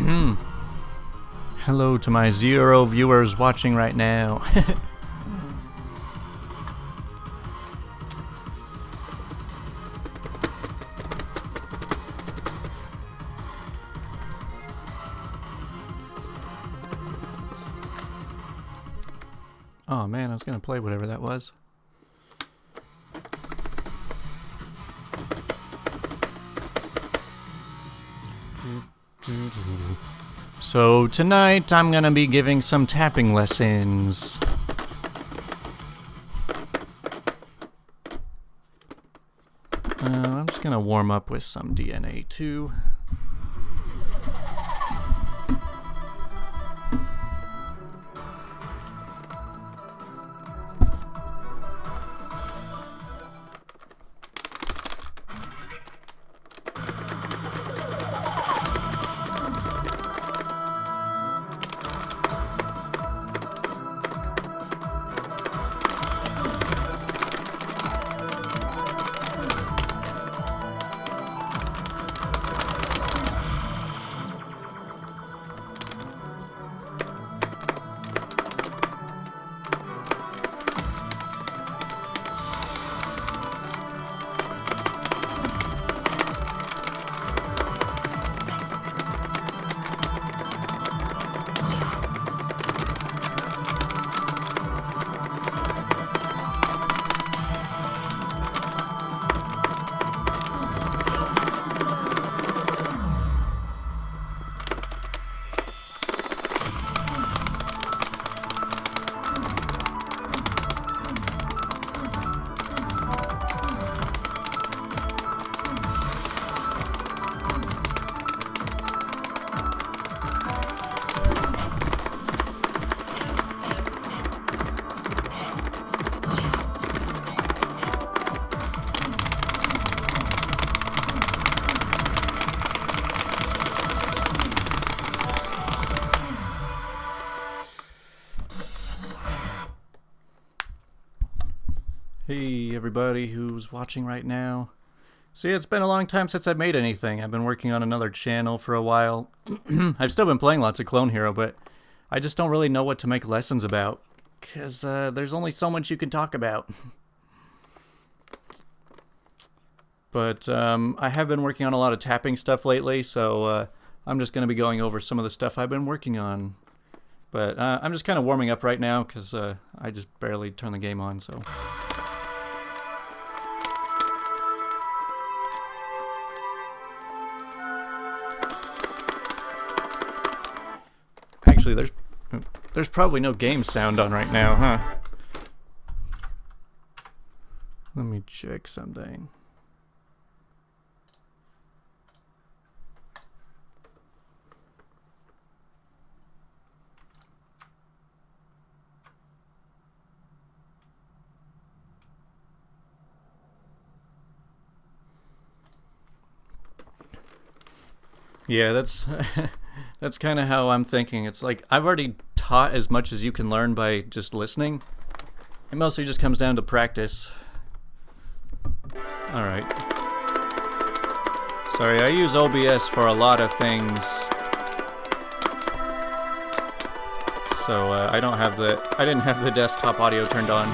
Hello to my 0 viewers watching right now. Oh man, I was gonna play whatever that was. So tonight I'm gonna be giving some tapping lessons. I'm just gonna warm up with some DNA too. Hey everybody who's watching right now. See, it's been a long time since I've made anything. I've been working on another channel for a while. I've still been playing lots of Clone Hero, but I just don't really know what to make lessons about, because there's only so much you can talk about. But I have been working on a lot of tapping stuff lately, so I'm just going to be going over some of the stuff I've been working on. But I'm just kind of warming up right now, because I just barely turned the game on, so... Actually, there's probably no game sound on right now, huh? Let me check something. Yeah, that's that's kind of how I'm thinking. It's like I've already taught as much as you can learn by just listening. It mostly just comes down to practice. Alright. Sorry, I use OBS for a lot of things. So I didn't have the desktop audio turned on.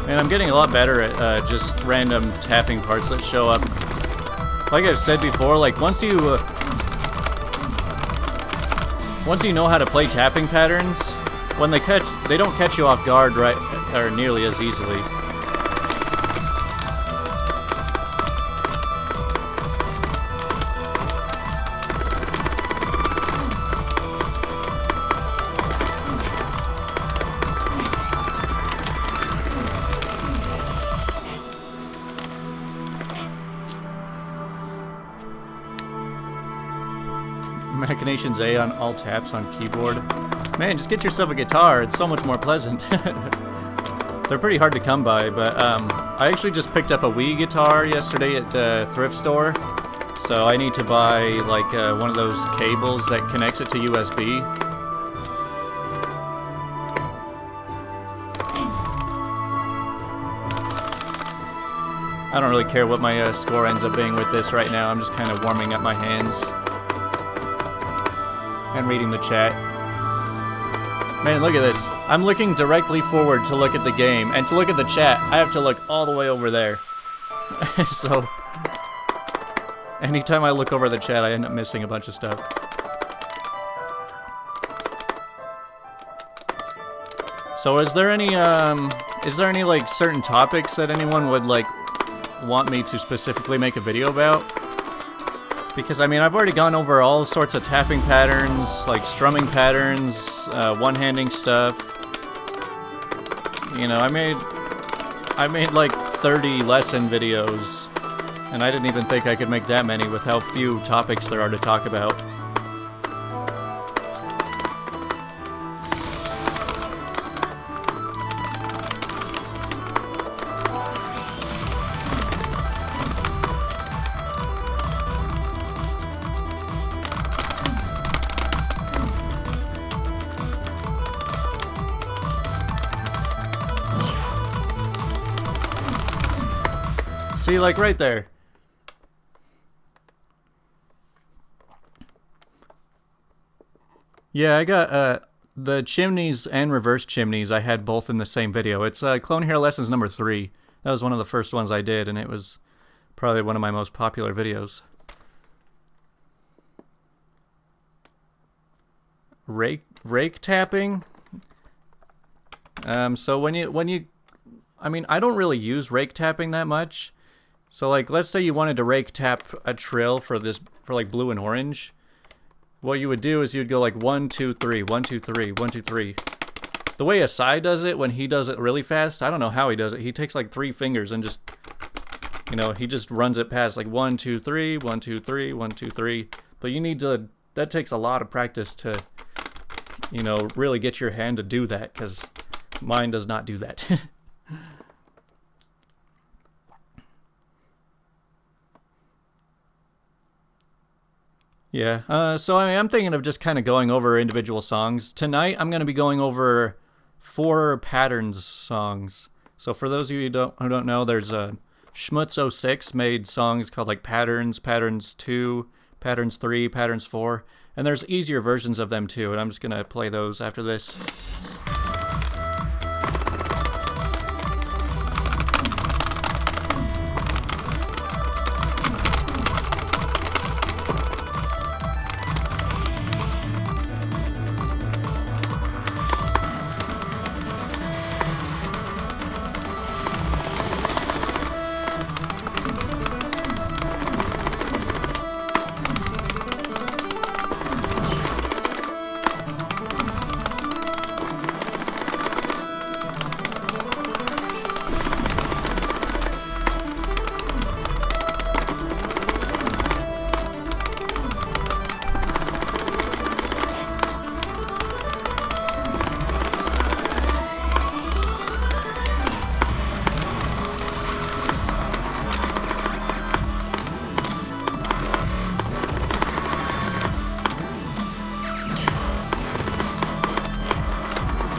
And I'm getting a lot better at just random tapping parts that show up. Like I've said before, like once you know how to play tapping patterns, when they don't catch you off guard or nearly as easily. Inclinations A on all taps on keyboard. Man, just get yourself a guitar. It's so much more pleasant. They're pretty hard to come by, but I actually just picked up a Wii guitar yesterday at a thrift store. So I need to buy like one of those cables that connects it to USB. I don't really care what my score ends up being with this right now. I'm just kind of warming up my hands and reading the chat. Man, look at this. I'm looking directly forward to look at the game, and to look at the chat, I have to look all the way over there. So, anytime I look over the chat, I end up missing a bunch of stuff. So is there any like certain topics that anyone would like want me to specifically make a video about? Because I mean, I've already gone over all sorts of tapping patterns, like strumming patterns, one-handing stuff. You know, I made like 30 lesson videos, and I didn't even think I could make that many with how few topics there are to talk about. See, like right there. Yeah, I got the chimneys and reverse chimneys. I had both in the same video. It's Clone Hero Lessons number 3. That was one of the first ones I did, and it was probably one of my most popular videos. Rake tapping. So when you, I mean, I don't really use rake tapping that much. So like, let's say you wanted to rake tap a trill for like blue and orange. What you would do is you'd go like 1, 2, 3, 1, 2, 3, 1, 2, 3. The way Asai does it when he does it really fast, I don't know how he does it. He takes like 3 fingers and just, you know, he just runs it past like 1, 2, 3, 1, 2, 3, 1, 2, 3. But you need to, that takes a lot of practice to, you know, really get your hand to do that, because mine does not do that. Yeah, so I'm thinking of just kind of going over individual songs. Tonight, I'm going to be going over 4 patterns songs. So for those of you who don't know, there's Schmutz06 made songs called like Patterns, Patterns 2, Patterns 3, Patterns 4. And there's easier versions of them too, and I'm just going to play those after this.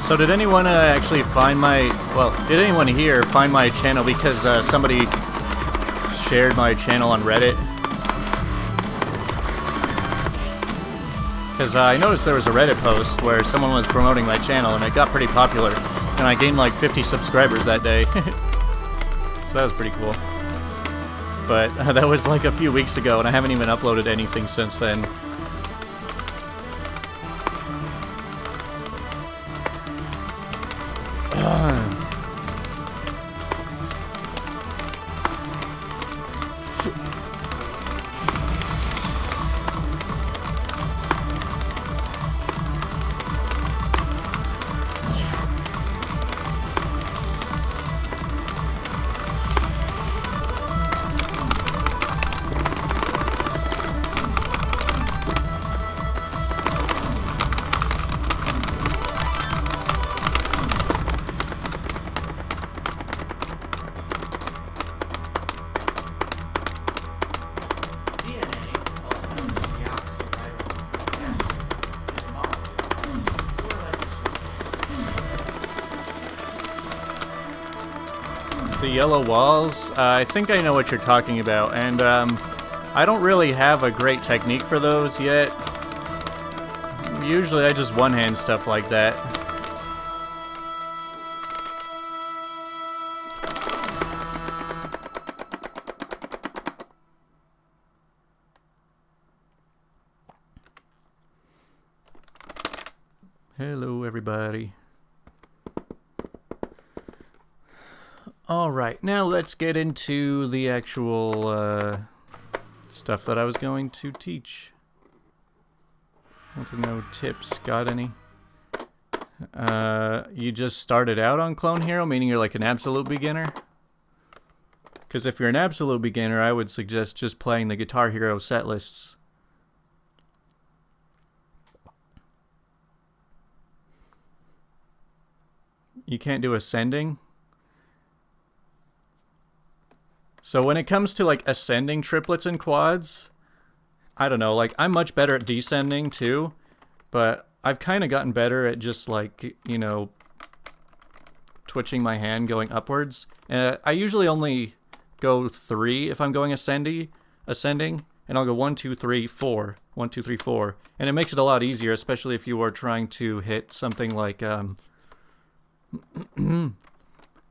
So did anyone actually find my, did anyone here find my channel because somebody shared my channel on Reddit? Because I noticed there was a Reddit post where someone was promoting my channel and it got pretty popular. And I gained like 50 subscribers that day. So that was pretty cool. But that was like a few weeks ago and I haven't even uploaded anything since then. The yellow walls? I think I know what you're talking about, and I don't really have a great technique for those yet. Usually I just one-hand stuff like that. Hello, everybody. Alright, now let's get into the actual stuff that I was going to teach. Want to know tips? Got any? You just started out on Clone Hero, meaning you're like an absolute beginner? Because if you're an absolute beginner, I would suggest just playing the Guitar Hero set lists. You can't do ascending? So when it comes to like ascending triplets and quads, I don't know, like I'm much better at descending too, but I've kind of gotten better at just like, you know, twitching my hand going upwards. And I usually only go 3 if I'm going ascending, and I'll go 1, 2, 3, 4, 1, 2, 3, 4, and it makes it a lot easier, especially if you are trying to hit something like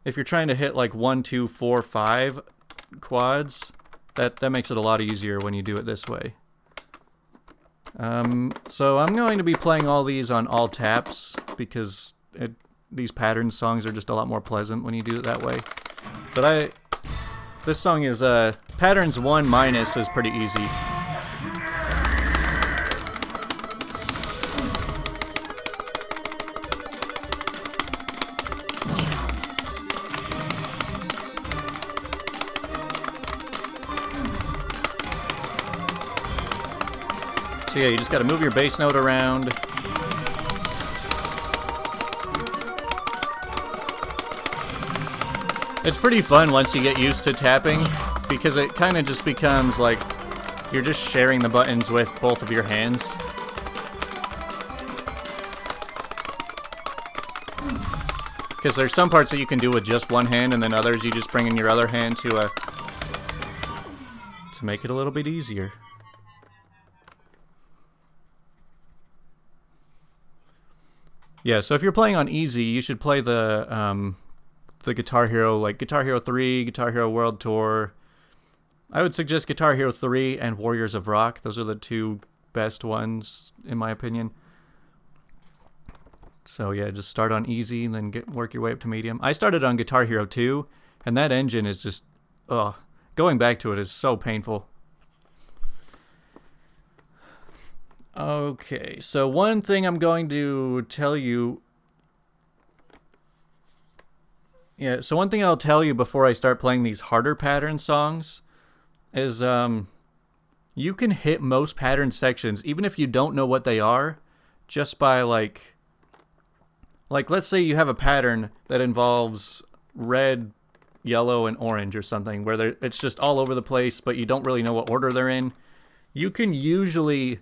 if you're trying to hit like 1, 2, 4, 5 quads, that makes it a lot easier when you do it this way. So I'm going to be playing all these on all taps because these pattern songs are just a lot more pleasant when you do it that way. But this song is patterns 1 minus is pretty easy. So yeah, you just gotta move your bass note around. It's pretty fun once you get used to tapping, because it kind of just becomes like you're just sharing the buttons with both of your hands. Because there's some parts that you can do with just one hand, and then others you just bring in your other hand to make it a little bit easier. Yeah, so if you're playing on easy, you should play the Guitar Hero, like Guitar Hero 3, Guitar Hero World Tour. I would suggest Guitar Hero 3 and Warriors of Rock. Those are the 2 best ones, in my opinion. So yeah, just start on easy and then work your way up to medium. I started on Guitar Hero 2, and that engine is just, ugh. Going back to it is so painful. Okay, so one thing I'm going to tell you... Yeah, so one thing I'll tell you before I start playing these harder pattern songs is you can hit most pattern sections, even if you don't know what they are, just by like let's say you have a pattern that involves red, yellow, and orange or something, where it's just all over the place, but you don't really know what order they're in. You can usually...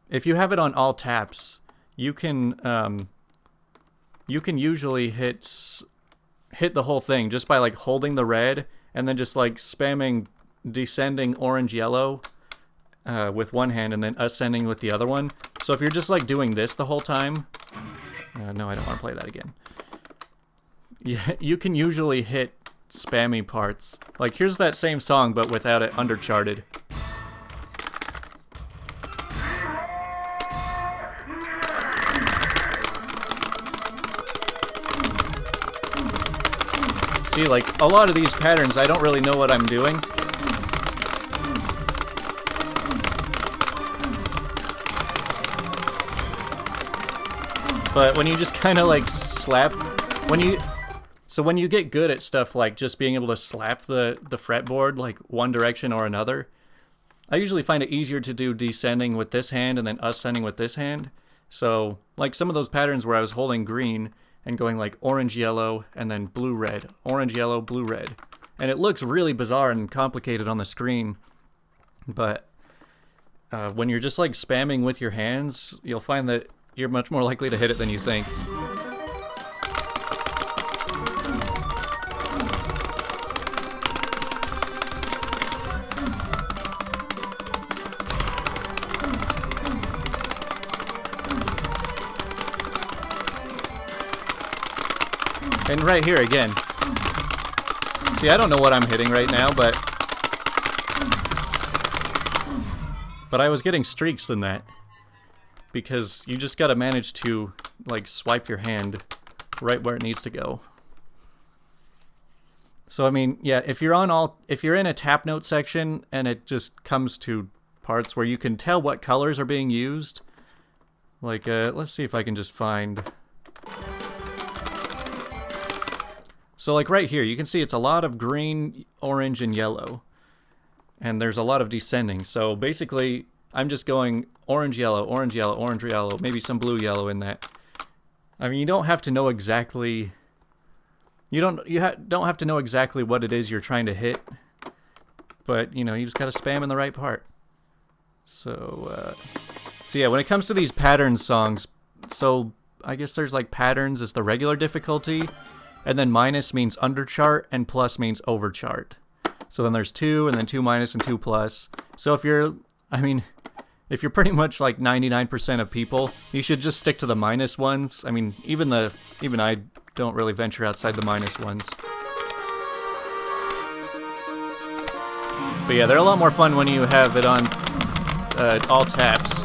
If you have it on all taps, you can usually hit the whole thing just by like holding the red and then just like spamming descending orange yellow with one hand and then ascending with the other one. So if you're just like doing this the whole time, no, I don't want to play that again. Yeah, you can usually hit spammy parts. Like here's that same song but without it undercharted. See, like, a lot of these patterns, I don't really know what I'm doing. But when you just kind of, like, slap... When you get good at stuff like just being able to slap the fretboard, like, one direction or another, I usually find it easier to do descending with this hand and then ascending with this hand. So, like, some of those patterns where I was holding green... and going like orange, yellow, and then blue, red. Orange, yellow, blue, red. And it looks really bizarre and complicated on the screen. But when you're just like spamming with your hands, you'll find that you're much more likely to hit it than you think. And right here again. See, I don't know what I'm hitting right now, but I was getting streaks than that. Because you just gotta manage to, like, swipe your hand right where it needs to go. So, I mean, yeah, if you're in a tap note section and it just comes to parts where you can tell what colors are being used, like, let's see if I can just find... So, like, right here, you can see it's a lot of green, orange, and yellow. And there's a lot of descending. So, basically, I'm just going orange, yellow, orange, yellow, orange, yellow, maybe some blue, yellow in that. I mean, you don't have to know exactly... You don't have to know exactly what it is you're trying to hit. But, you know, you just gotta spam in the right part. So yeah, when it comes to these pattern songs, so I guess there's like patterns is the regular difficulty, and then minus means under chart, and plus means over chart. So then there's 2, and then 2 minus, and 2 plus. So if you're pretty much like 99% of people, you should just stick to the minus ones. I mean, even I don't really venture outside the minus ones. But yeah, they're a lot more fun when you have it on all taps.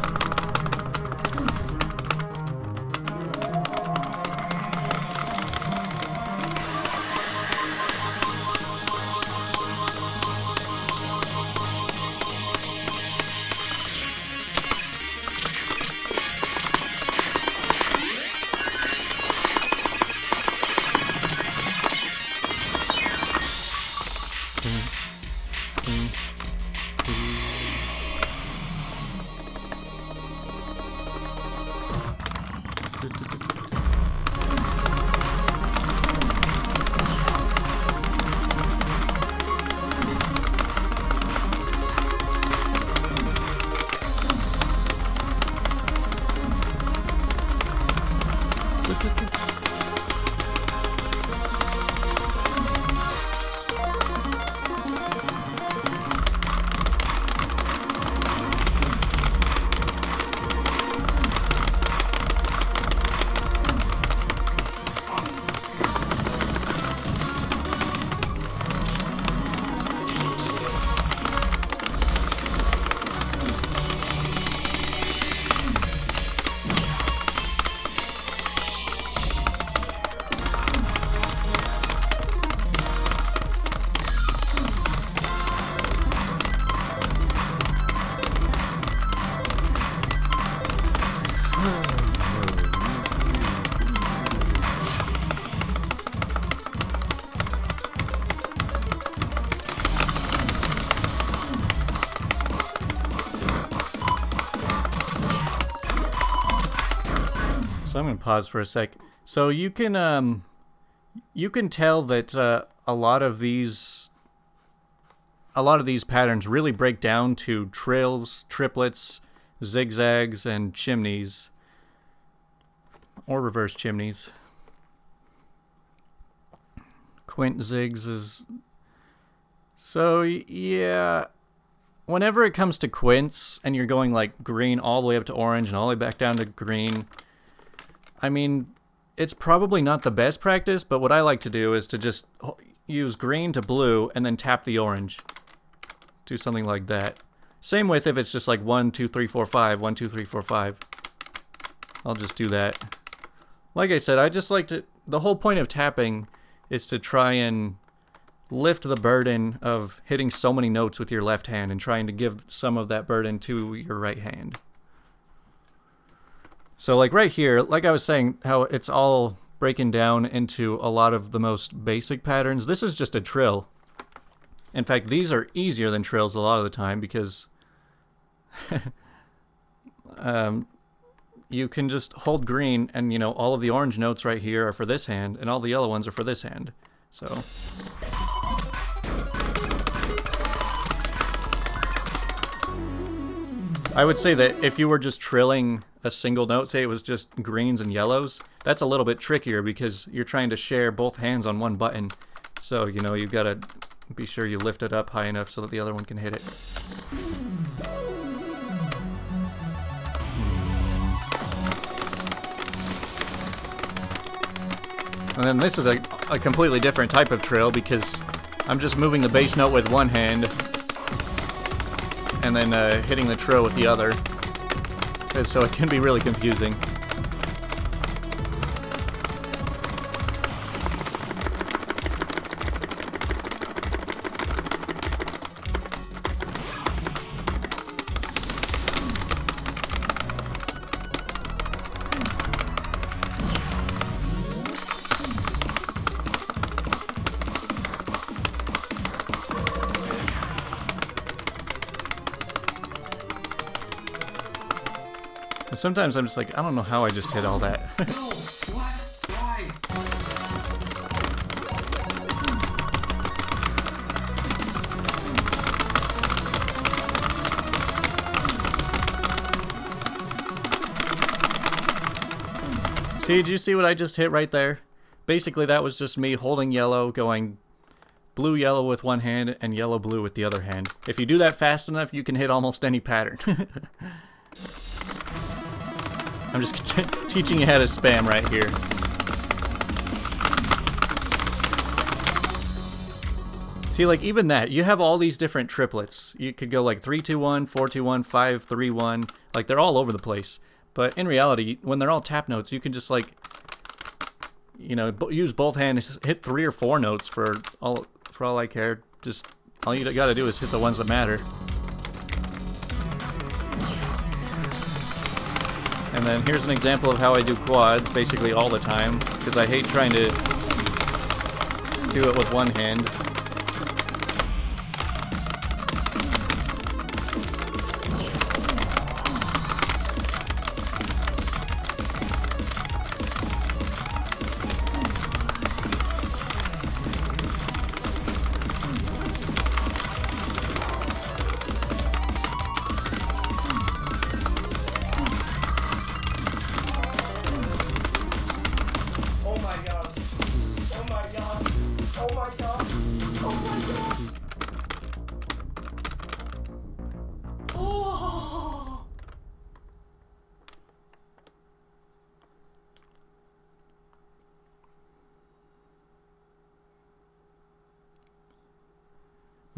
So I'm going to pause for a sec. So you can tell that a lot of these patterns really break down to trills, triplets, zigzags, and chimneys, or reverse chimneys. Quint zigs is... So yeah, whenever it comes to quints and you're going like green all the way up to orange and all the way back down to green, I mean, it's probably not the best practice, but what I like to do is to just use green to blue and then tap the orange. Do something like that. Same with if it's just like 1, 2, 3, 4, 5, 1, 2, 3, 4, 5. I'll just do that. Like I said, I just like to... The whole point of tapping is to try and lift the burden of hitting so many notes with your left hand and trying to give some of that burden to your right hand. So like right here, like I was saying, how it's all breaking down into a lot of the most basic patterns. This is just a trill. In fact, these are easier than trills a lot of the time because you can just hold green and, you know, all of the orange notes right here are for this hand and all the yellow ones are for this hand. So... I would say that if you were just trilling a single note, say it was just greens and yellows, that's a little bit trickier because you're trying to share both hands on one button. So, you know, you've got to be sure you lift it up high enough so that the other one can hit it. And then this is a completely different type of trill because I'm just moving the bass note with one hand and then hitting the trill with the other. So it can be really confusing. Sometimes I'm just like, I don't know how I just hit all that. What? Why? See, did you see what I just hit right there? Basically, that was just me holding yellow, going blue-yellow with one hand, and yellow-blue with the other hand. If you do that fast enough, you can hit almost any pattern. I'm just teaching you how to spam right here. See, like, even that, you have all these different triplets. You could go like 3-2-1, 4-2-1, 5-3-1. Like, they're all over the place. But in reality, when they're all tap notes, you can just, like, you know, use both hands, hit 3 or 4 notes for all I care. Just, all you gotta do is hit the ones that matter. And then here's an example of how I do quads, basically all the time, because I hate trying to do it with one hand.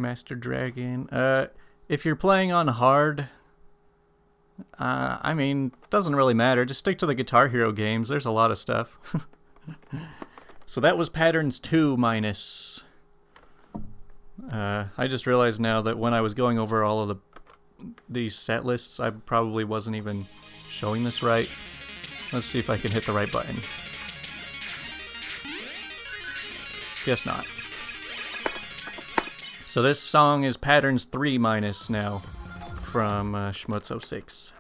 Master Dragon. If you're playing on hard, I mean, doesn't really matter. Just stick to the Guitar Hero games. There's a lot of stuff. So that was patterns 2 minus. I just realized now that when I was going over all of these set lists, I probably wasn't even showing this right. Let's see if I can hit the right button. Guess not. So this song is patterns 3 minus now from Schmutz06.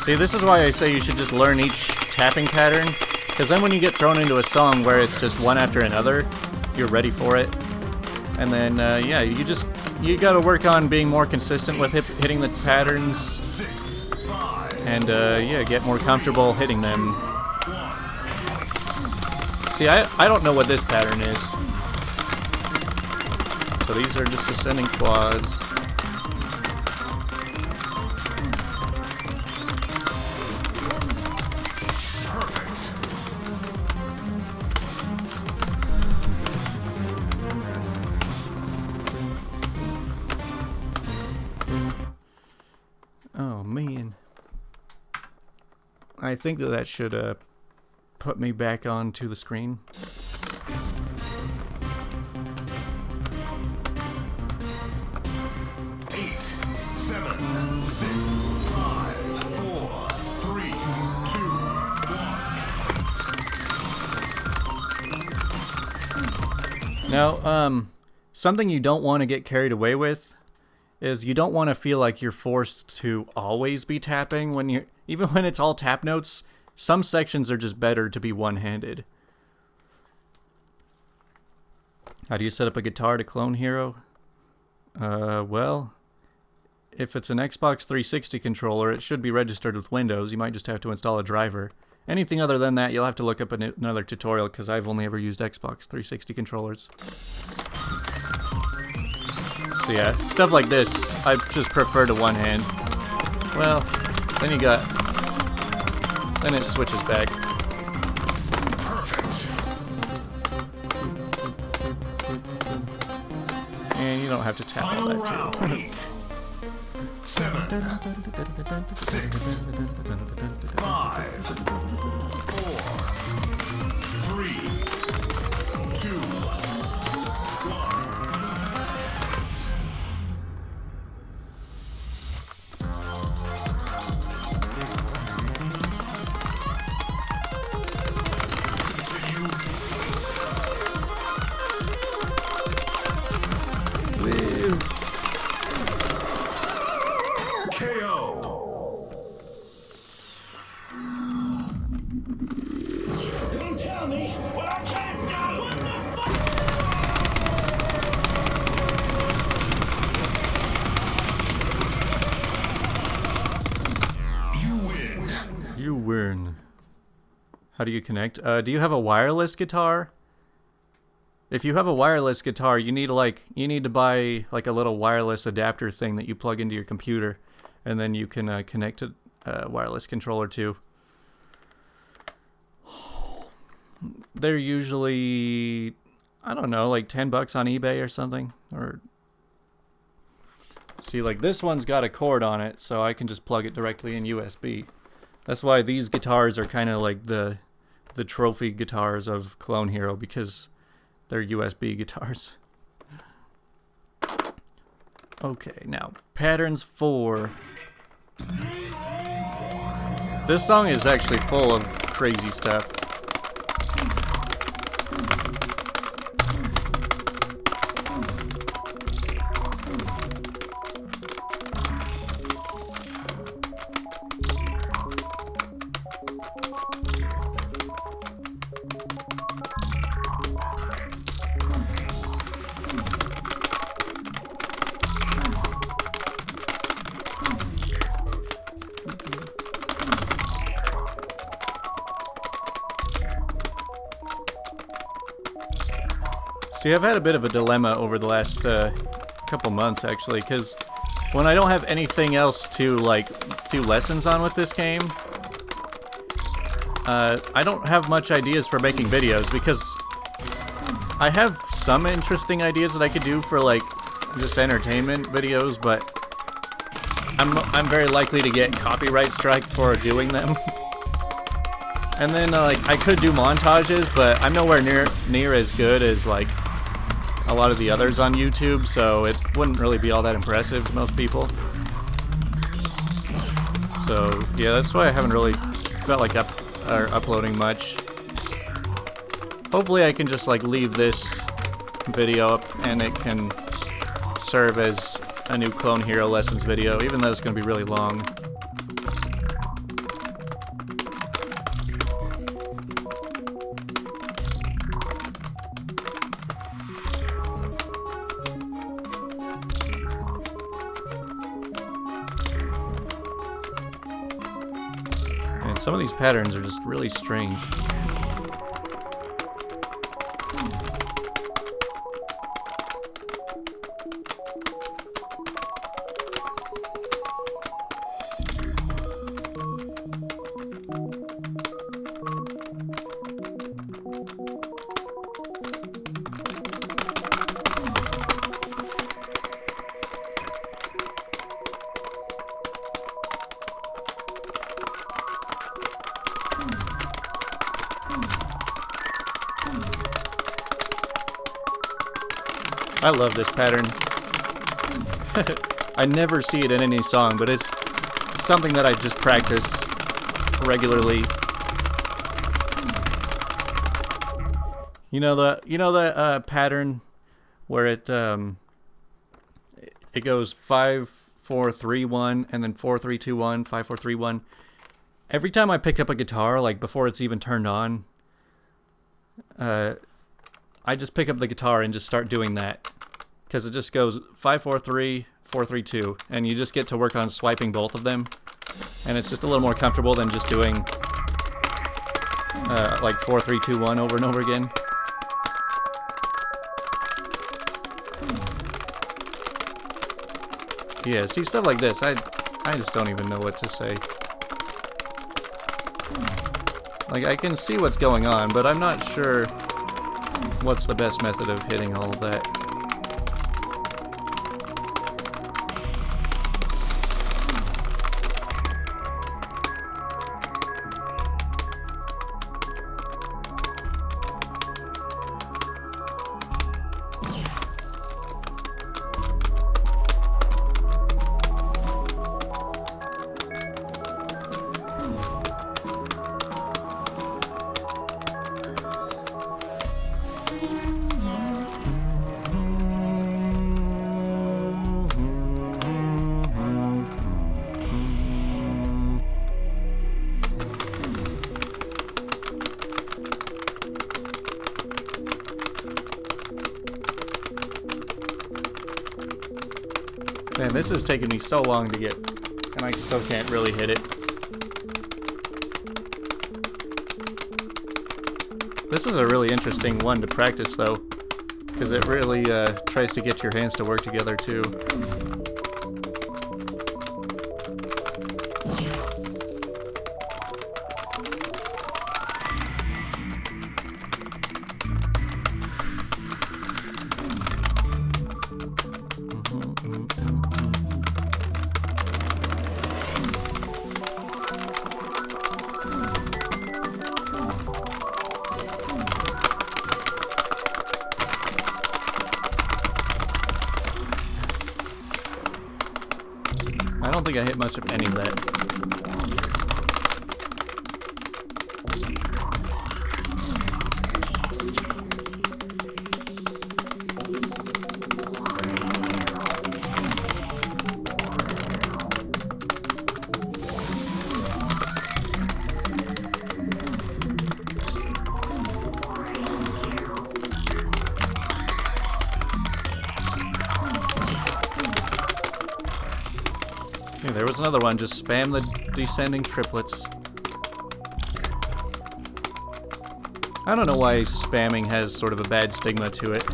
See, this is why I say you should just learn each tapping pattern, because then when you get thrown into a song where it's just one after another, you're ready for it. And then, yeah, you gotta work on being more consistent with hitting the patterns, and, yeah, get more comfortable hitting them. See, I don't know what this pattern is. So these are just ascending quads. Oh man, I think that should put me back onto the screen. Now, something you don't want to get carried away with is you don't want to feel like you're forced to always be tapping when even when it's all tap notes. some sections are just better to be one-handed. How do you set up a guitar to Clone Hero? Well, if it's an Xbox 360 controller, it should be registered with Windows. You might just have to install a driver. Anything other than that, you'll have to look up another tutorial, because I've only ever used Xbox 360 controllers. So yeah, stuff like this, I just prefer to one hand. Well, then then it switches back. And you don't have to tap all that too. 7, 6, 5, 4, 3, 2, 1. KO. Don't tell me what I can't do. You win. You win. How do you connect? Do you have a wireless guitar? If you have a wireless guitar, you need to buy like a little wireless adapter thing that you plug into your computer, and then you can connect a wireless controller to. They're usually, I don't know, like $10 on eBay or something. Or see, like this one's got a cord on it, so I can just plug it directly in USB. That's why these guitars are kind of like the trophy guitars of Clone Hero, because they're USB guitars. Okay, now patterns 4. This song is actually full of crazy stuff. See, I've had a bit of a dilemma over the last couple months, actually, because when I don't have anything else to, like, do lessons on with this game, I don't have much ideas for making videos, because I have some interesting ideas that I could do for, like, just entertainment videos, but I'm very likely to get copyright strike for doing them. And then, like, I could do montages, but I'm nowhere near as good as, like, a lot of the others on YouTube, so it wouldn't really be all that impressive to most people. So, yeah, that's why I haven't really felt like uploading much. Hopefully I can just, like, leave this video up and it can serve as a new Clone Hero Lessons video, even though it's going to be really long. And some of these patterns are just really strange. I love this pattern. I never see it in any song, but it's something that I just practice regularly. You know the pattern where it goes 5 4 3 1 and then 4 3 2 1 5 4 3 1, every time I pick up a guitar, like before it's even turned on, I just pick up the guitar and just start doing that. Because it just goes 5, 4, 3, 4, 3, 2, and you just get to work on swiping both of them. And it's just a little more comfortable than just doing like 4, 3, 2, 1 over and over again. Yeah, see, stuff like this, I just don't even know what to say. Like, I can see what's going on, but I'm not sure what's the best method of hitting all of that. Man, this is taking me so long to get, and I still can't really hit it. This is a really interesting one to practice, though, because it really tries to get your hands to work together, too. I don't think I hit much of any of that. Yeah, there was another one. Just spam the descending triplets. I don't know why spamming has sort of a bad stigma to it.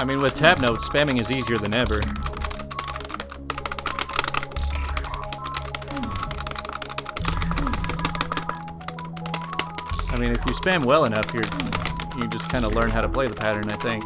I mean, with tab notes, spamming is easier than ever. I mean, if you spam well enough, you just kind of learn how to play the pattern, I think.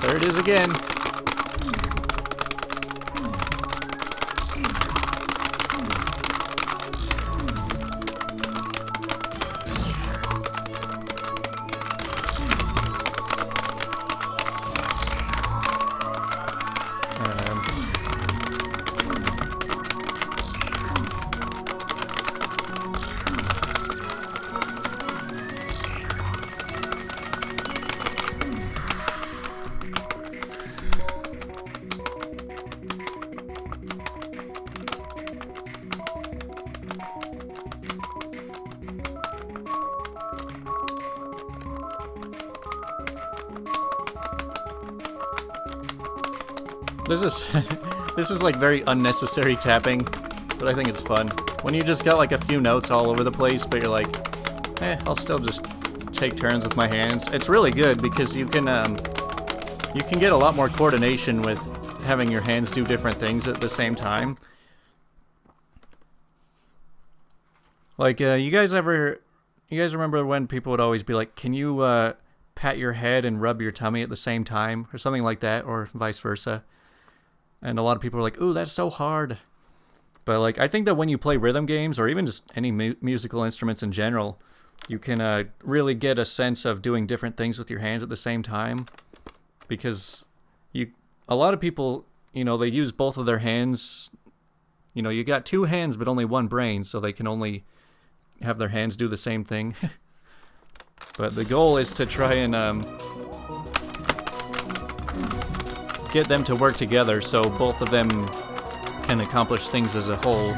There it is again. This is like very unnecessary tapping, but I think it's fun. When you just got like a few notes all over the place, but you're like, I'll still just take turns with my hands. It's really good because you can get a lot more coordination with having your hands do different things at the same time. Like, you guys remember when people would always be like, can you pat your head and rub your tummy at the same time, or something like that, or vice versa? And a lot of people are like, ooh, that's so hard. But like, I think that when you play rhythm games, or even just any musical instruments in general, you can really get a sense of doing different things with your hands at the same time. Because a lot of people, they use both of their hands. You got two hands but only one brain, so they can only have their hands do the same thing. But the goal is to try and get them to work together so both of them can accomplish things as a whole.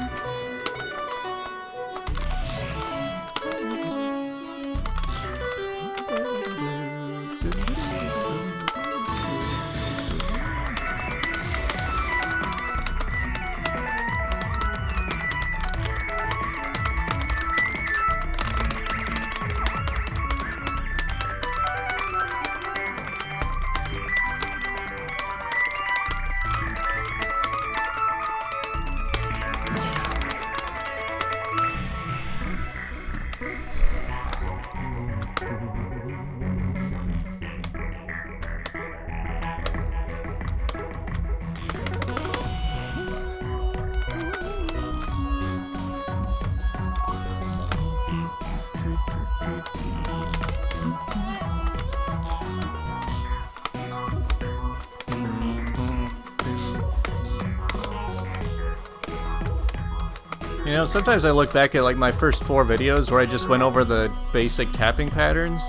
Sometimes I look back at like my first 4 videos where I just went over the basic tapping patterns.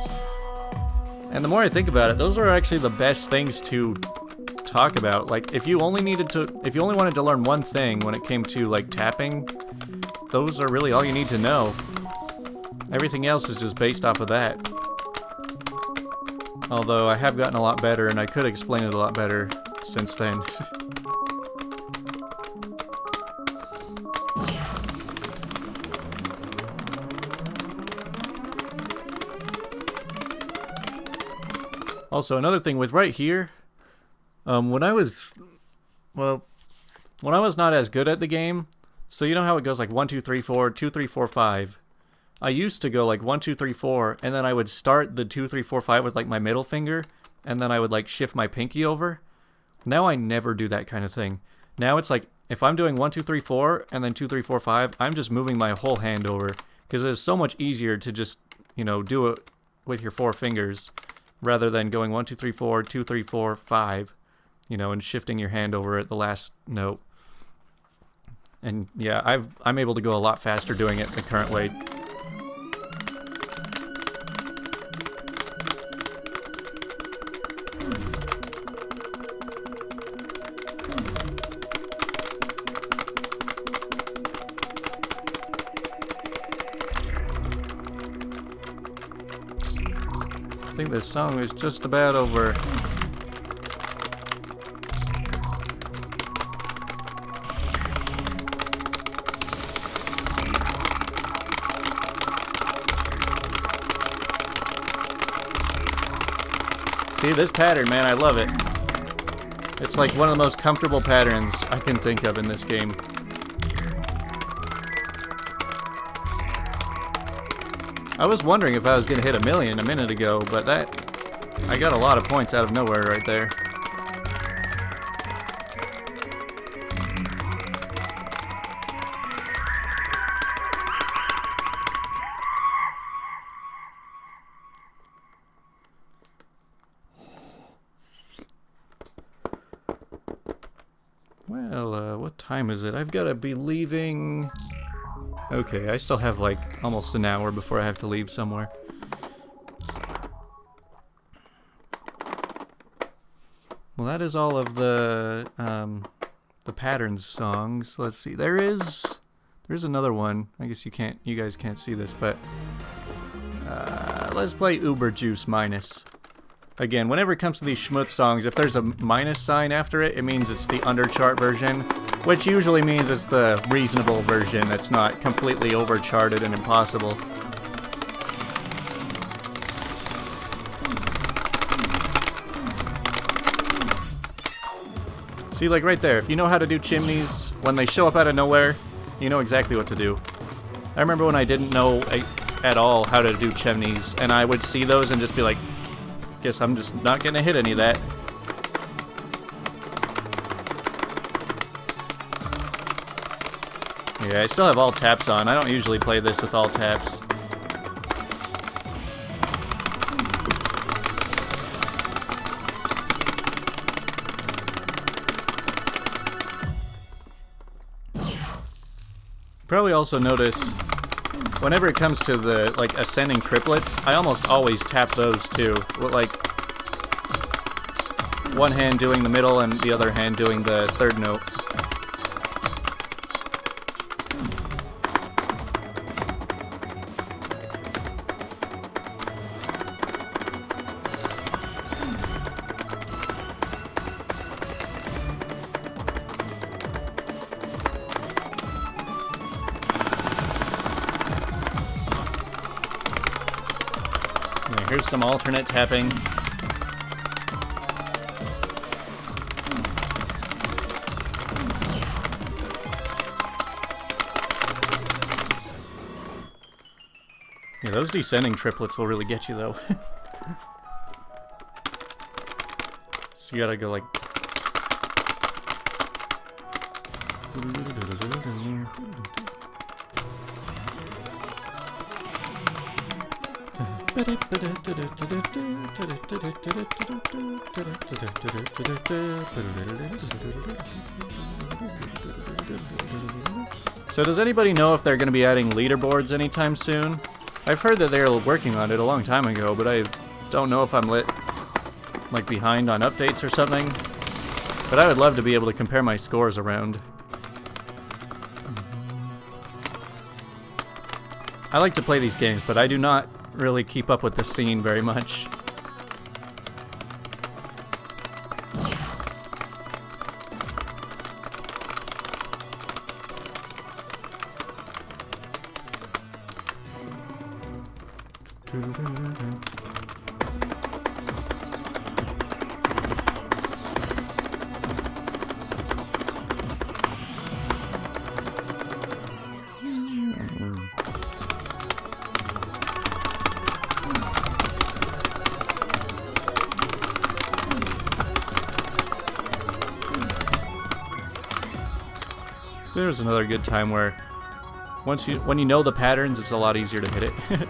And the more I think about it, those are actually the best things to talk about. Like, if you only wanted to learn one thing when it came to like tapping, those are really all you need to know. Everything else is just based off of that. Although I have gotten a lot better and I could explain it a lot better since then. Also, another thing with right here, when I was not as good at the game, so you know how it goes like 1, 2, 3, 4, 2, 3, 4, 5. I used to go like 1, 2, 3, 4, and then I would start the 2, 3, 4, 5 with like my middle finger, and then I would like shift my pinky over. Now I never do that kind of thing. Now it's like, if I'm doing 1, 2, 3, 4, and then 2, 3, 4, 5, I'm just moving my whole hand over, because it's so much easier to just, do it with your 4 fingers. Rather than going 1, 2, 3, 4, 2, 3, 4, 5, and shifting your hand over at the last note. And yeah, I'm able to go a lot faster doing it the current way. I think this song is just about over. See, this pattern, man, I love it. It's like one of the most comfortable patterns I can think of in this game. I was wondering if I was going to hit 1,000,000 a minute ago, but I got a lot of points out of nowhere right there. Well, what time is it? I've got to be leaving. Okay, I still have like almost an hour before I have to leave somewhere. Well, that is all of the patterns songs. Let's see. There's another one. I guess you guys can't see this, but let's play Uber Juice minus. Again, whenever it comes to these schmutz songs, if there's a minus sign after it, it means it's the underchart version. Which usually means it's the reasonable version that's not completely overcharted and impossible. See, like right there, if you know how to do chimneys, when they show up out of nowhere, you know exactly what to do. I remember when I didn't know at all how to do chimneys, and I would see those and just be like, guess I'm just not gonna hit any of that. Yeah, I still have all taps on. I don't usually play this with all taps. Probably also notice whenever it comes to the like ascending triplets, I almost always tap those too. With, like one hand doing the middle and the other hand doing the third note. Here's some alternate tapping. Yeah, those descending triplets will really get you, though. So you gotta go like... So does anybody know if they're going to be adding leaderboards anytime soon? I've heard that they were working on it a long time ago, but I don't know if I'm like behind on updates or something. But I would love to be able to compare my scores around. I like to play these games, but I do not really keep up with the scene very much. There's another good time where when you know the patterns, it's a lot easier to hit it.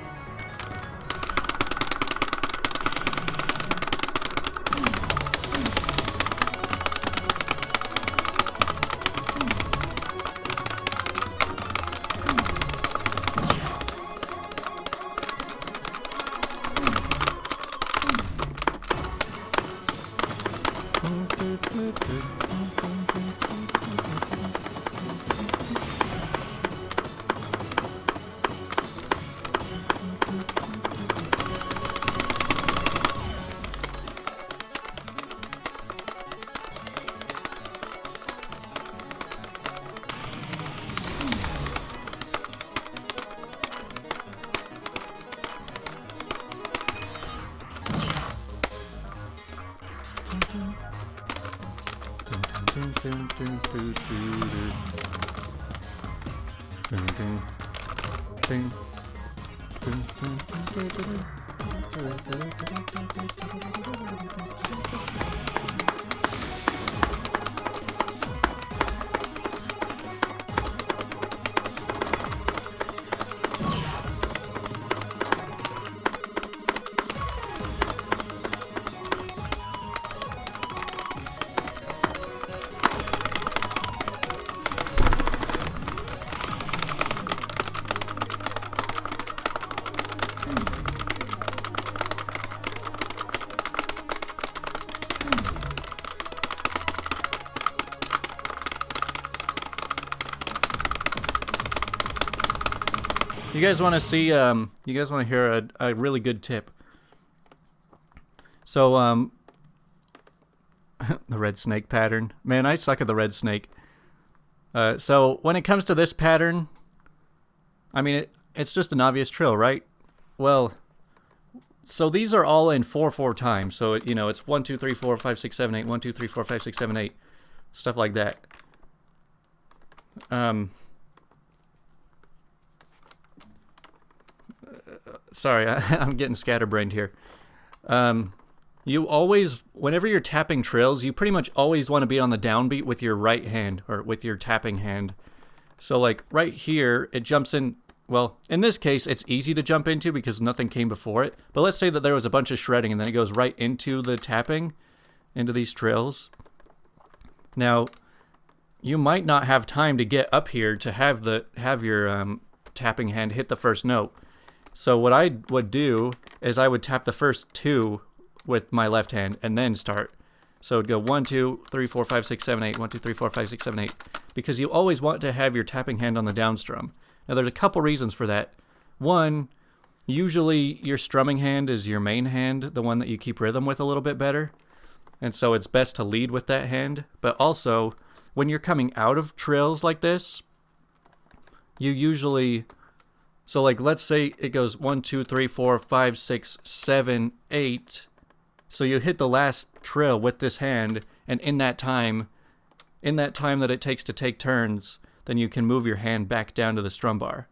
You guys want to see, you guys want to hear a really good tip. So, the red snake pattern. Man, I suck at the red snake. So, when it comes to this pattern, I mean, it's just an obvious trill, right? Well, so these are all in 4/4 time. So, you know, it's 1, 2, 3, 4, 5, 6, 7, 8, 1, 2, 3, 4, 5, 6, 7, 8. Stuff like that. Sorry, I'm getting scatterbrained here. You always, whenever you're tapping trills, you pretty much always want to be on the downbeat with your right hand, or with your tapping hand. So like right here, it jumps in. Well, in this case, it's easy to jump into because nothing came before it. But let's say that there was a bunch of shredding and then it goes right into the tapping, into these trills. Now, you might not have time to get up here to have your tapping hand hit the first note. So what I would do is I would tap the first 2 with my left hand and then start. So it'd go 1, 2, 3, 4, 5, 6, 7, 8. 1, 2, 3, 4, 5, 6, 7, 8. Because you always want to have your tapping hand on the down strum. Now there's a couple reasons for that. One, usually your strumming hand is your main hand, the one that you keep rhythm with a little bit better. And so it's best to lead with that hand. But also, when you're coming out of trills like this, you usually... So like let's say it goes 1, 2, 3, 4, 5, 6, 7, 8. So you hit the last trill with this hand, and in that time that it takes to take turns, then you can move your hand back down to the strum bar.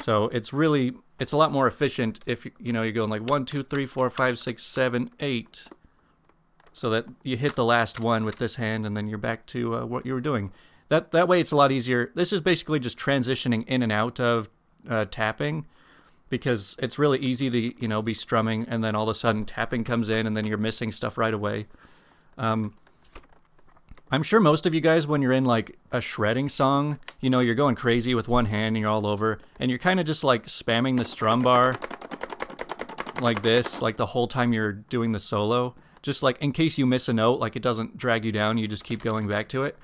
So it's a lot more efficient if you're going like 1, 2, 3, 4, 5, 6, 7, 8. So that you hit the last one with this hand and then you're back to what you were doing. That way it's a lot easier. This is basically just transitioning in and out of tapping, because it's really easy to be strumming and then all of a sudden tapping comes in and then you're missing stuff right away. I'm sure most of you guys, when you're in like a shredding song, you're going crazy with one hand and you're all over, and you're kind of just like spamming the strum bar like this, like the whole time you're doing the solo. Just like in case you miss a note, like it doesn't drag you down, you just keep going back to it.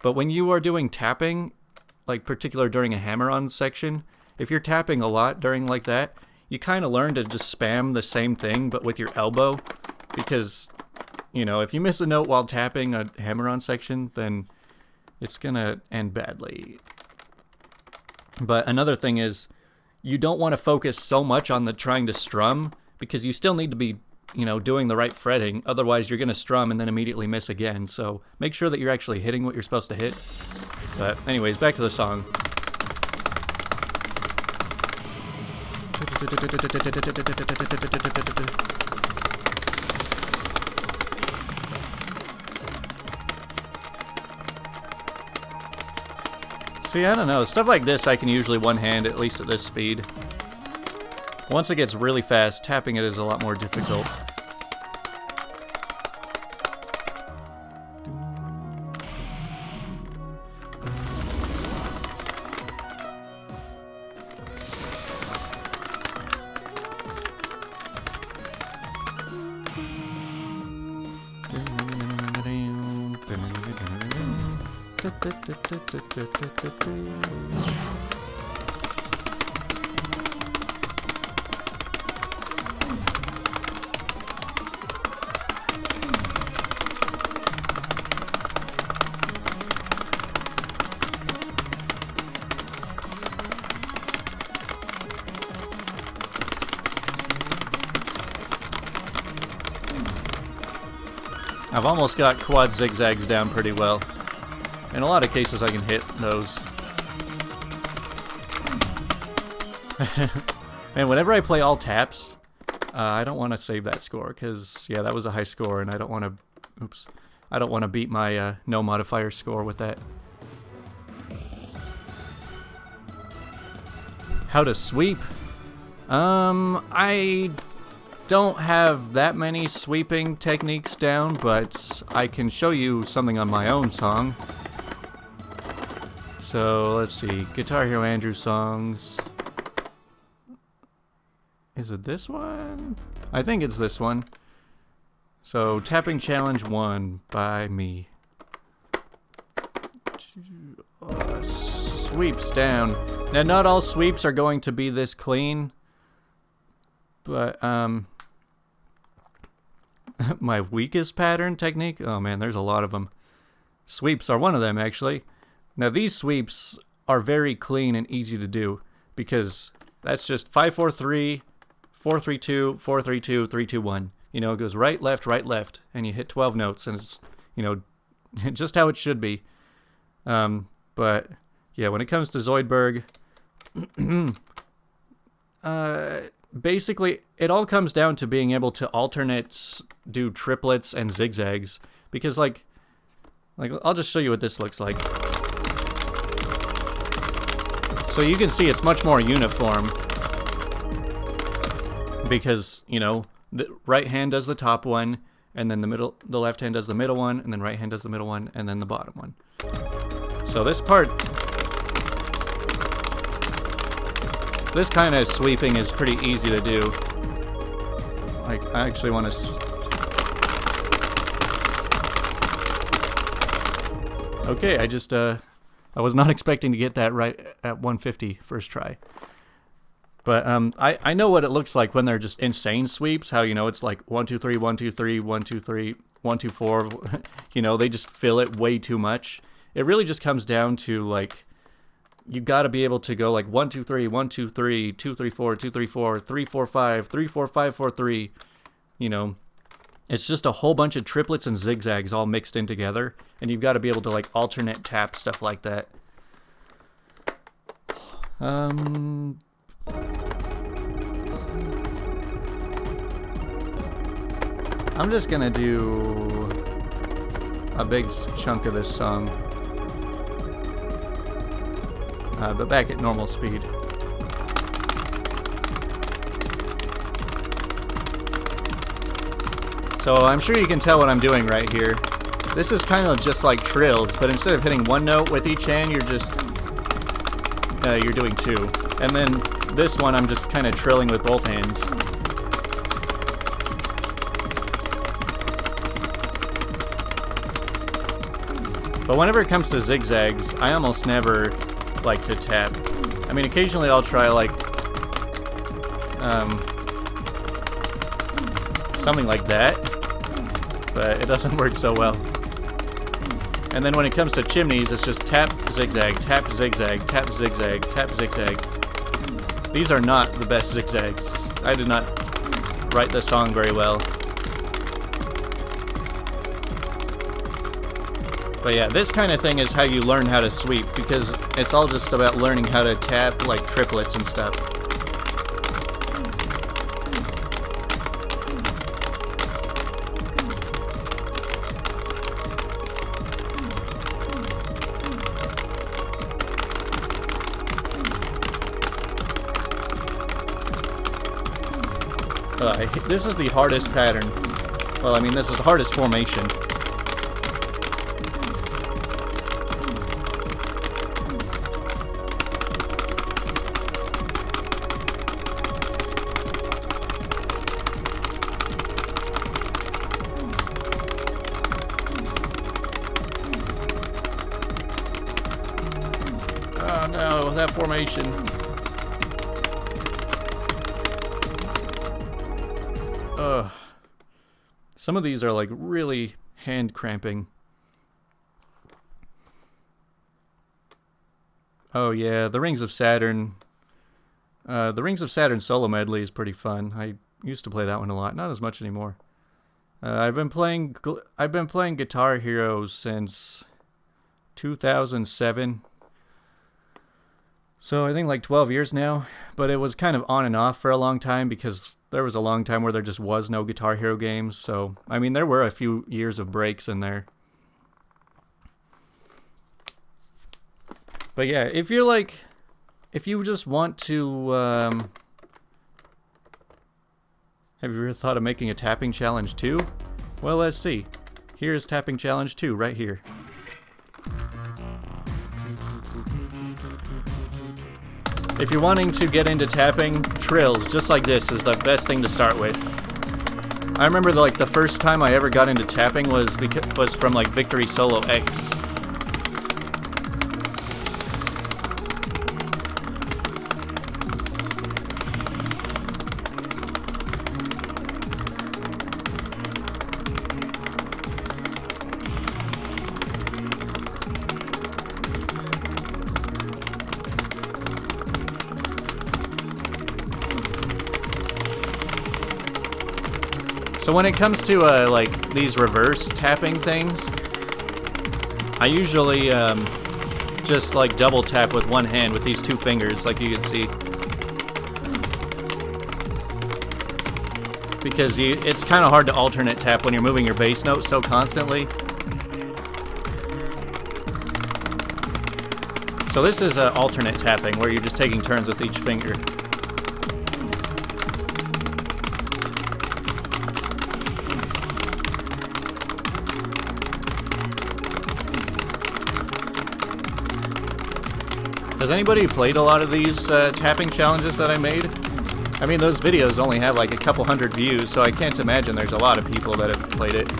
But when you are doing tapping, like particular during a hammer-on section, if you're tapping a lot during like that, you kind of learn to just spam the same thing but with your elbow, because if you miss a note while tapping a hammer-on section, then it's gonna end badly. But another thing is, you don't want to focus so much on the trying to strum, because you still need to be doing the right fretting, otherwise you're gonna strum and then immediately miss again. So make sure that you're actually hitting what you're supposed to hit. But anyways, back to the song. See, I don't know. Stuff like this I can usually one-hand, at least at this speed. Once it gets really fast, tapping it is a lot more difficult. I've almost got quad zigzags down pretty well. In a lot of cases I can hit those. And whenever I play all taps, I don't want to save that score, because yeah, that was a high score and I don't want to beat my no modifier score with that. How to sweep? I don't have that many sweeping techniques down, but I can show you something on my own song. So let's see, Guitar Hero Andrew songs. Is it this one? I think it's this one. So Tapping Challenge 1 by me. Sweeps down. Now not all sweeps are going to be this clean, but my weakest pattern technique? Oh man, there's a lot of them. Sweeps are one of them, actually. Now these sweeps are very clean and easy to do, because that's just 5-4-3, 4-3-2, 4-3-2, 3-2-1. It goes right, left, and you hit 12 notes, and it's, just how it should be. But yeah, when it comes to Zoidberg, basically, it all comes down to being able to alternate, do triplets and zigzags, because like I'll just show you what this looks like. So you can see it's much more uniform because, you know, the right hand does the top one, and then the left hand does the middle one, and then right hand does the middle one, and then the bottom one. So this kind of sweeping is pretty easy to do. Like, I actually want to... Okay, I was not expecting to get that right at 150 first try. But I know what it looks like when they're just insane sweeps. How, you know, it's like 1 2 3 1 2 3 1 2 3 1 2 4. You know, they just fill it way too much. It really just comes down to, like, you got to be able to go like 1 2 3 1 2 3 2 3 4 2 3 4 3 4 5 3 4 5 4 3. You know, it's just a whole bunch of triplets and zigzags all mixed in together, and you've got to be able to like alternate tap stuff like that. I'm just gonna do a big chunk of this song, but back at normal speed. So I'm sure you can tell what I'm doing right here. This is kind of just like trills, but instead of hitting one note with each hand, you're just you're doing two. And then this one, I'm just kind of trilling with both hands. But whenever it comes to zigzags, I almost never like to tap. I mean, occasionally I'll try like something like that, but it doesn't work so well. And then when it comes to chimneys, it's just tap, zigzag, tap, zigzag, tap, zigzag, tap, zigzag. These are not the best zigzags. I did not write the song very well. But yeah, this kind of thing is how you learn how to sweep, because it's all just about learning how to tap like triplets and stuff. This is the hardest pattern. Well, I mean, this is the hardest formation. Oh no, that formation. Some of these are like really hand cramping. Oh yeah, the Rings of Saturn. The Rings of Saturn solo medley is pretty fun. I used to play that one a lot, not as much anymore. I've been playing Guitar Hero since 2007. So I think like 12 years now, but it was kind of on and off for a long time because there was a long time where there just was no Guitar Hero games. So, I mean, there were a few years of breaks in there. But yeah, if you just want to, have you ever thought of making a tapping challenge too? Well, let's see. Here's tapping challenge 2 right here. If you're wanting to get into tapping, trills just like this is the best thing to start with. I remember the first time I ever got into tapping was from like Victory Solo X. So when it comes to like these reverse tapping things, I usually just like double tap with one hand with these two fingers, like you can see, because it's kind of hard to alternate tap when you're moving your bass note so constantly. So this is alternate tapping, where you're just taking turns with each finger. Has anybody played a lot of these tapping challenges that I made? I mean, those videos only have like a couple hundred views, so I can't imagine there's a lot of people that have played it.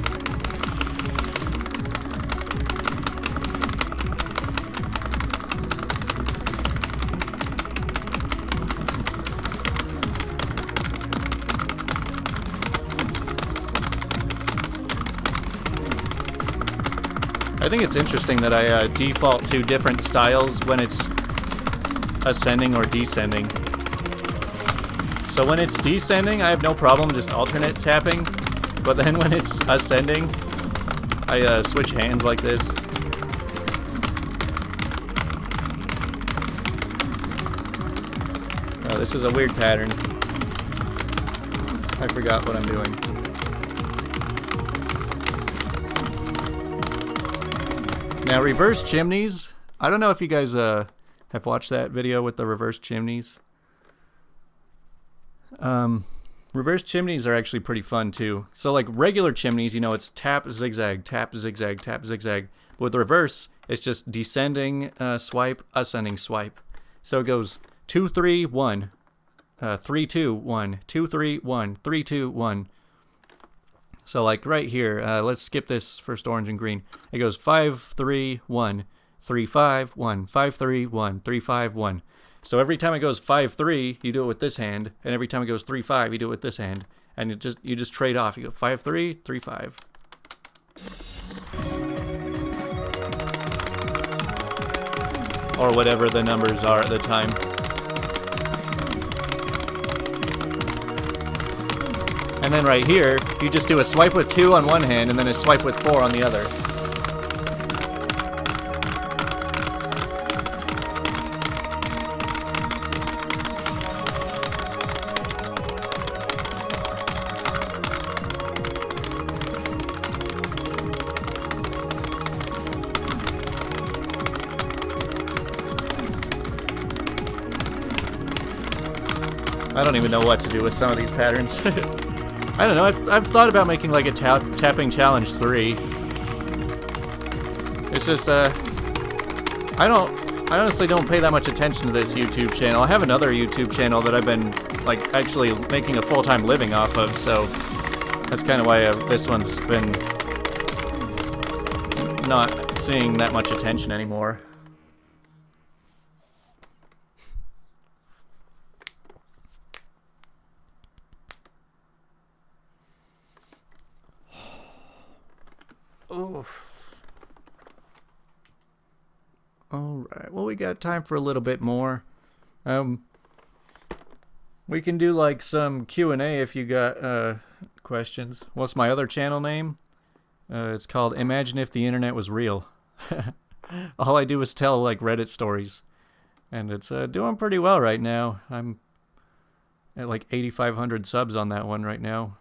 I think it's interesting that I default to different styles when it's ascending or descending. So when it's descending, I have no problem just alternate tapping, but then when it's ascending, I switch hands like this. Oh, this is a weird pattern. I forgot what I'm doing. Now, reverse chimneys. I don't know if you guys have watched that video with the reverse chimneys. Reverse chimneys are actually pretty fun too. So like regular chimneys, you know, it's tap, zigzag, tap, zigzag, tap, zigzag. But with the reverse, it's just descending swipe, ascending swipe. So it goes 2, 3, 1, 3, 2, 1, 2, 3, 1, 3, 2, 1. So like right here, let's skip this first orange and green. It goes 5, 3, 1, 3, 5, 1, 5, 3, 1, 3, 5, 1. So every time it goes 5, 3, you do it with this hand, and every time it goes 3, 5, you do it with this hand, and you just trade off. You go 5, 3, 3, 5. Or whatever the numbers are at the time. And then right here, you just do a swipe with 2 on one hand and then a swipe with 4 on the other. I don't even know what to do with some of these patterns. I don't know, I've thought about making like a tapping challenge 3. It's just, I honestly don't pay that much attention to this YouTube channel. I have another YouTube channel that I've been, like, actually making a full-time living off of, so that's kind of why this one's been not seeing that much attention anymore. Oof. Alright, well, we got time for a little bit more. We can do like some Q&A if you got questions. What's my other channel name? It's called Imagine If the Internet Was Real. All I do is tell like Reddit stories. And it's doing pretty well right now. I'm at like 8,500 subs on that one right now.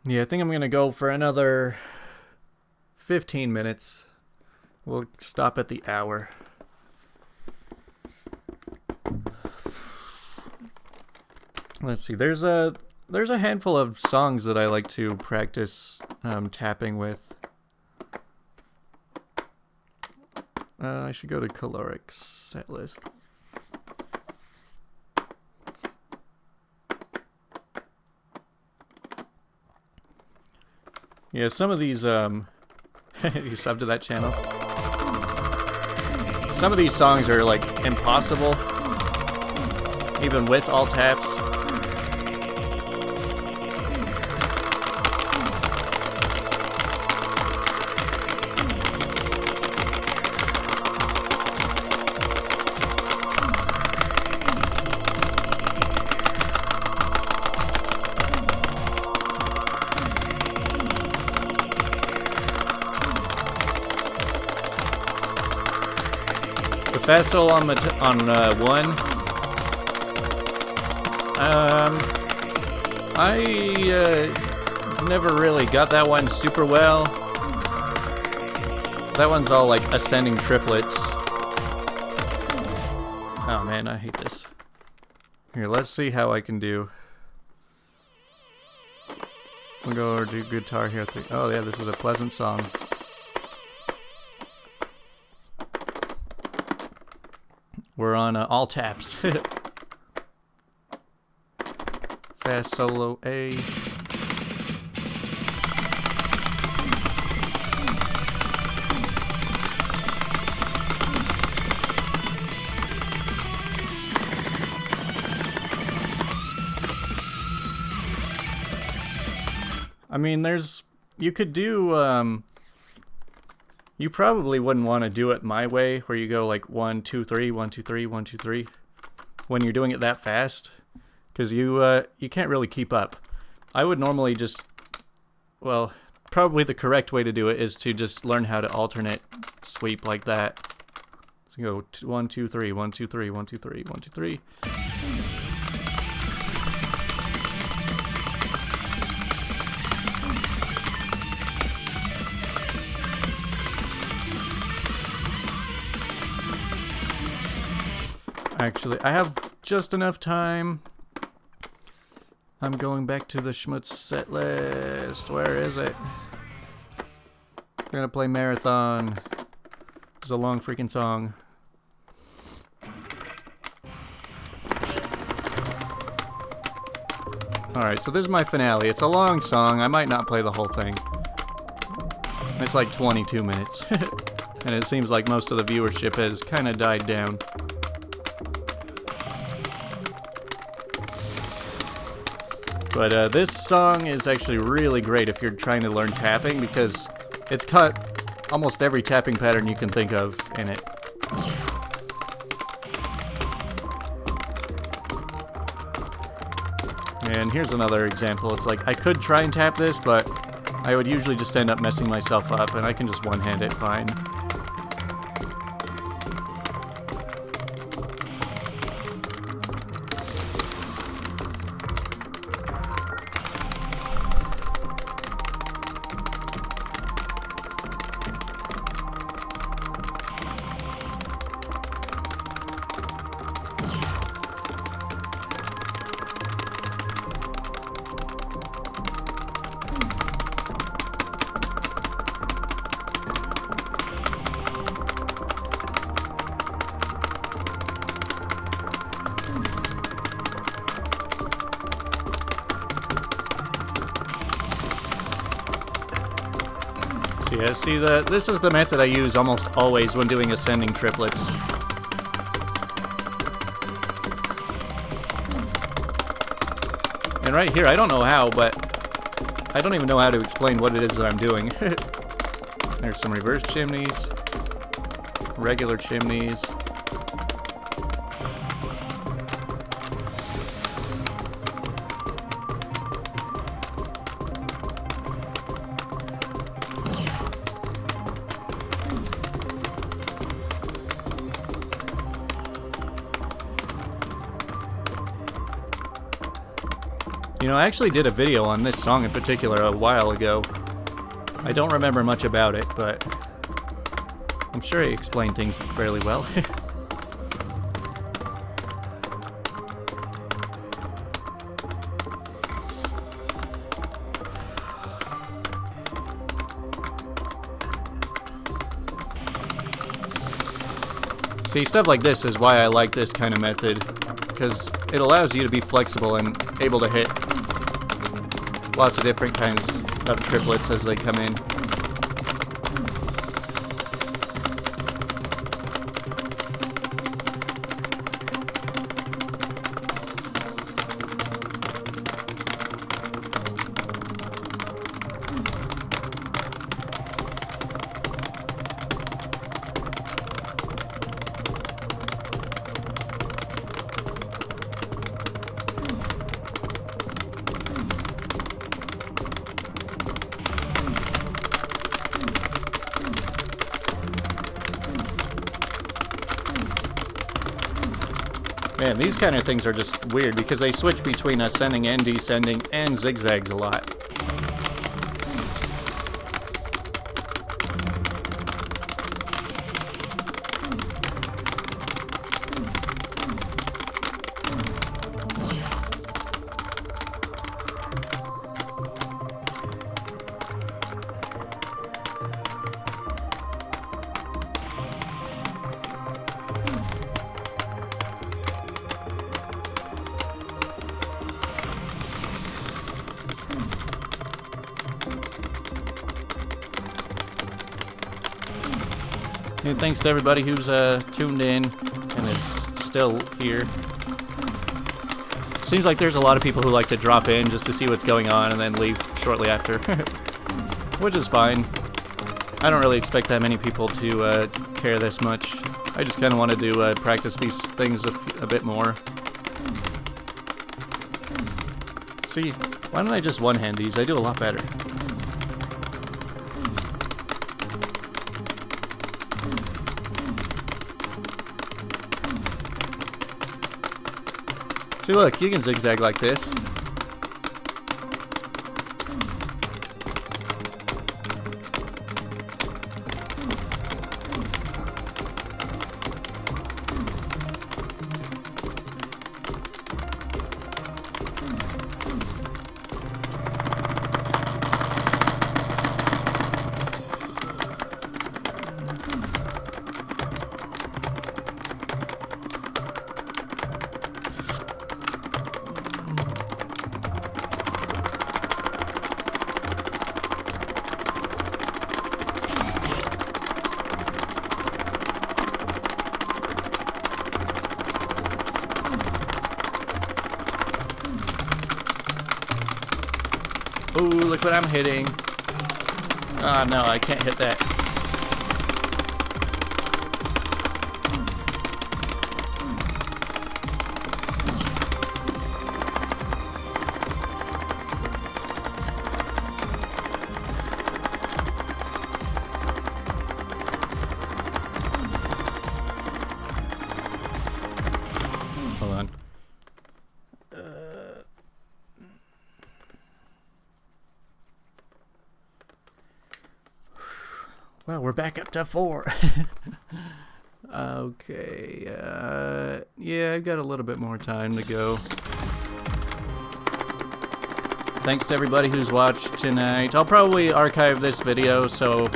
Yeah, I think I'm gonna go for another 15 minutes. We'll stop at the hour. Let's see. There's a handful of songs that I like to practice tapping with. I should go to caloric set list. Yeah, some of these, you sub to that channel? Some of these songs are, like, impossible, even with all taps. Fast solo on 1. never really got that one super well. That one's all like ascending triplets. Oh man, I hate this. Here, let's see how I can do. We'll go or do guitar here. Oh yeah, this is a pleasant song. We're on all taps. Fast solo A. I mean, you could do, you probably wouldn't want to do it my way, where you go like 1, 2, 3, 1, 2, 3, 1, 2, 3, when you're doing it that fast, because you can't really keep up. I would normally just, well, probably the correct way to do it is to just learn how to alternate sweep like that. So go 1, 2, 3, 1, 2, 3, 1, 2, 3, 1, 2, 3. Actually, I have just enough time. I'm going back to the Schmutz set list. Where is it? We're gonna play Marathon. It's a long freaking song. Alright, so this is my finale. It's a long song. I might not play the whole thing. It's like 22 minutes. And it seems like most of the viewership has kind of died down. But this song is actually really great if you're trying to learn tapping, because it's got almost every tapping pattern you can think of in it. And here's another example. It's like, I could try and tap this, but I would usually just end up messing myself up, and I can just one-hand it fine. Yeah, see, this is the method I use almost always when doing ascending triplets. And right here, I don't know how, but I don't even know how to explain what it is that I'm doing. There's some reverse chimneys, regular chimneys. You know, I actually did a video on this song in particular a while ago. I don't remember much about it, but I'm sure I explained things fairly well. See, stuff like this is why I like this kind of method, because it allows you to be flexible and able to hit lots of different kinds of triplets as they come in. Man, these kind of things are just weird because they switch between ascending and descending and zigzags a lot. And thanks to everybody who's tuned in and is still here. Seems like there's a lot of people who like to drop in just to see what's going on and then leave shortly after. Which is fine. I don't really expect that many people to care this much. I just kind of wanted to practice these things a bit more. See, why don't I just one-hand these? I do a lot better. See, look, you can zigzag like this. Ooh, look what I'm hitting. Ah, no, I can't hit that. Hold on. Well, we're back up to 4. Okay, yeah, I've got a little bit more time to go. Thanks to everybody who's watched tonight. I'll probably archive this video, so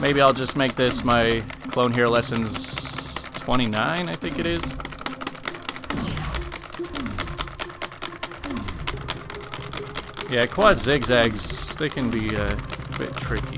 maybe I'll just make this my Clone Hero Lessons 29, I think it is. Yeah, quad zigzags, they can be a bit tricky.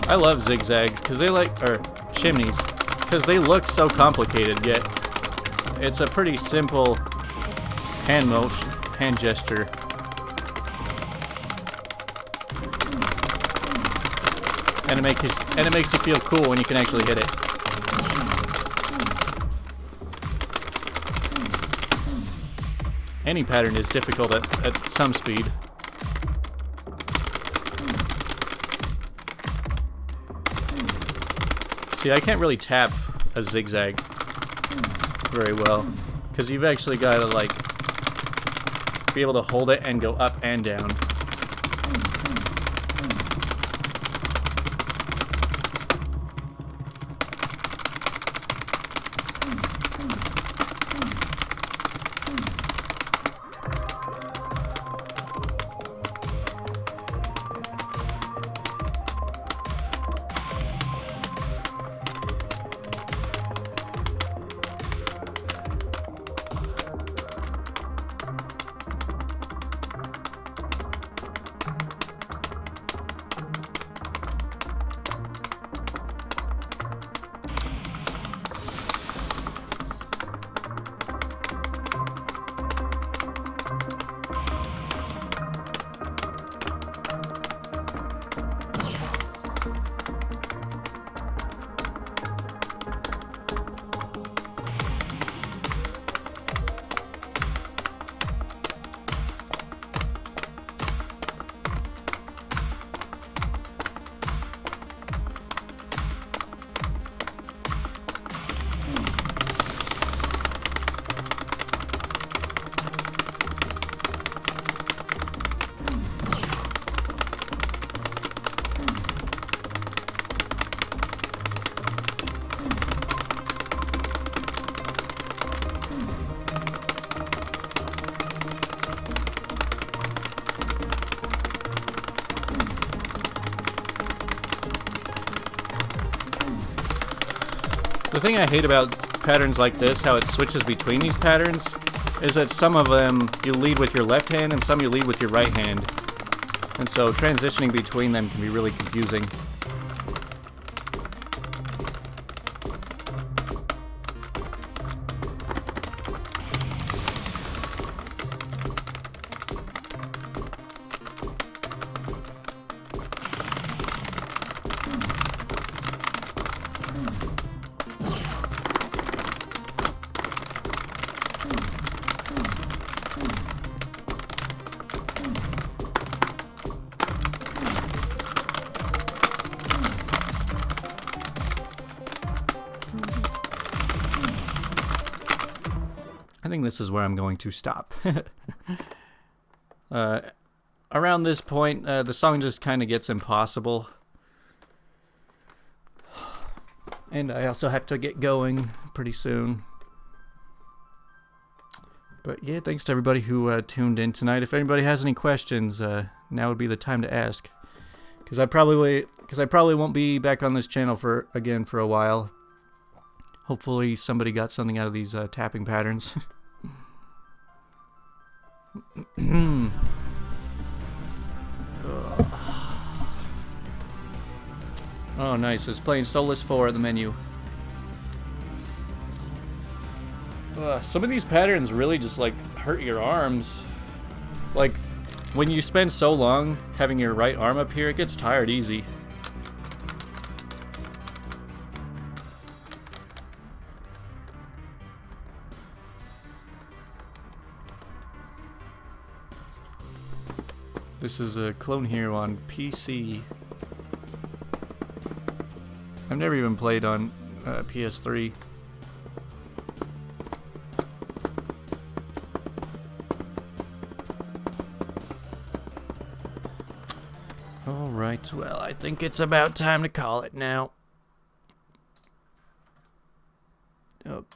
I love zigzags because they or chimneys, because they look so complicated, yet it's a pretty simple hand gesture. And it makes you feel cool when you can actually hit it. Any pattern is difficult at some speed. See, I can't really tap a zigzag very well, because you've actually got to, like, be able to hold it and go up and down. The thing I hate about patterns like this, how it switches between these patterns, is that some of them you lead with your left hand and some you lead with your right hand. And so transitioning between them can be really confusing. I think this is where I'm going to stop. Around this point, the song just kind of gets impossible. And I also have to get going pretty soon. But yeah, thanks to everybody who tuned in tonight. If anybody has any questions, now would be the time to ask. Because I probably won't be back on this channel for a while. Hopefully somebody got something out of these tapping patterns. Oh, nice. It's playing Solus 4 at the menu. Some of these patterns really just, like, hurt your arms. Like, when you spend so long having your right arm up here, it gets tired easy. This is a Clone Hero on PC. I've never even played on PS3. Alright, well, I think it's about time to call it now.